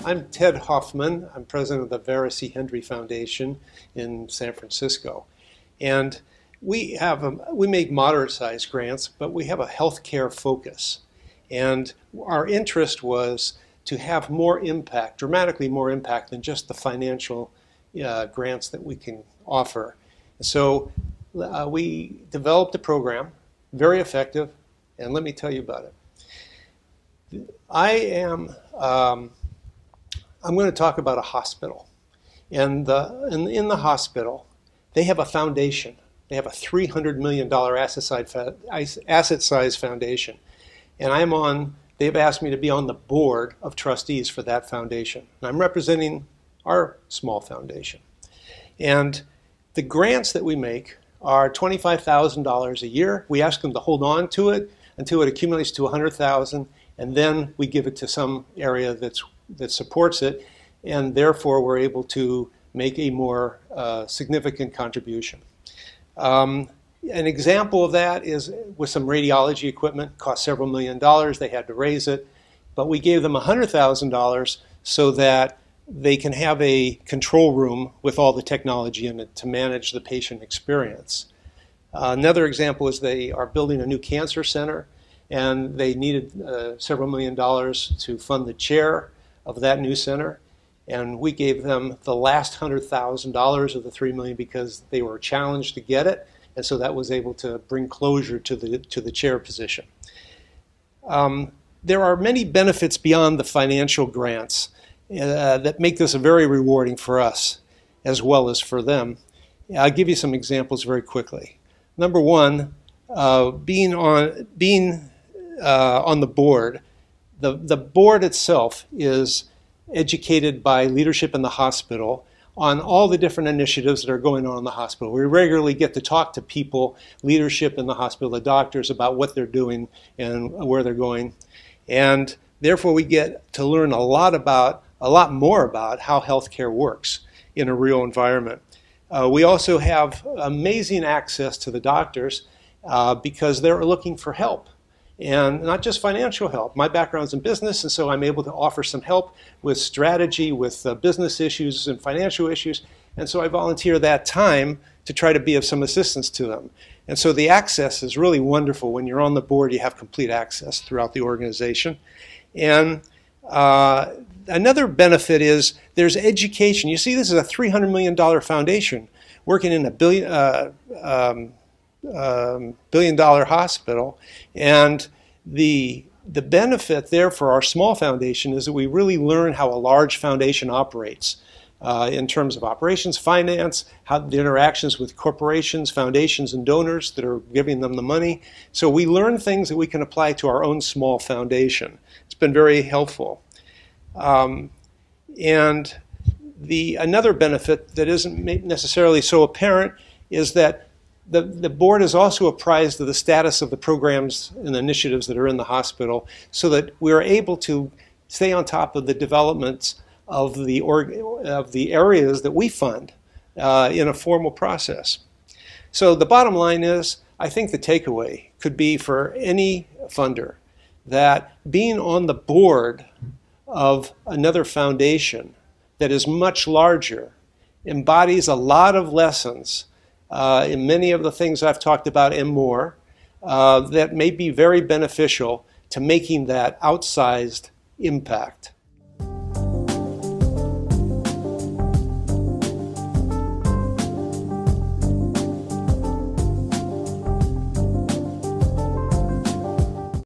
I'm Ted Hoffman. I'm president of the Vera C. Hendry Foundation in San Francisco. And we make moderate-sized grants, but we have a healthcare focus. And our interest was to have more impact, dramatically more impact than just the financial grants that we can offer. So we developed a program, very effective, and let me tell you about it. I'm going to talk about a hospital. And in the hospital, they have a foundation. They have a $300 million asset-sized foundation. And they've asked me to be on the board of trustees for that foundation. And I'm representing our small foundation. And the grants that we make are $25,000 a year. We ask them to hold on to it until it accumulates to $100,000, and then we give it to some area that supports it, and therefore we're able to make a more significant contribution. An example of that is with some radiology equipment, cost several $1 million. They had to raise it, but we gave them $100,000 so that they can have a control room with all the technology in it to manage the patient experience. Another example is they are building a new cancer center, and they needed several $1 million to fund the chair of that new center. And we gave them the last $100,000 of the $3 million because they were challenged to get it, and so that was able to bring closure to the chair position. There are many benefits beyond the financial grants that make this very rewarding for us as well as for them. I'll give you some examples very quickly. Number one, being on the board, the board itself is educated by leadership in the hospital on all the different initiatives that are going on in the hospital. We regularly get to talk to people, leadership in the hospital, the doctors, about what they're doing and where they're going. And therefore we get to learn a lot more about how healthcare works in a real environment. We also have amazing access to the doctors because they're looking for help. And not just financial help. My background's in business, and so I'm able to offer some help with strategy, with business issues and financial issues. And so I volunteer that time to try to be of some assistance to them. And so the access is really wonderful. When you're on the board, you have complete access throughout the organization. And another benefit is there's education. You see, this is a $300 million foundation working in a billion-dollar hospital, and the benefit there for our small foundation is that we really learn how a large foundation operates in terms of operations, finance, how the interactions with corporations, foundations, and donors that are giving them the money. So we learn things that we can apply to our own small foundation. It's been very helpful. And another benefit that isn't necessarily so apparent is that the board is also apprised of the status of the programs and initiatives that are in the hospital so that we are able to stay on top of the developments of the areas that we fund in a formal process. So the bottom line is, I think the takeaway could be for any funder that being on the board of another foundation that is much larger embodies a lot of lessons in many of the things I've talked about and more that may be very beneficial to making that outsized impact.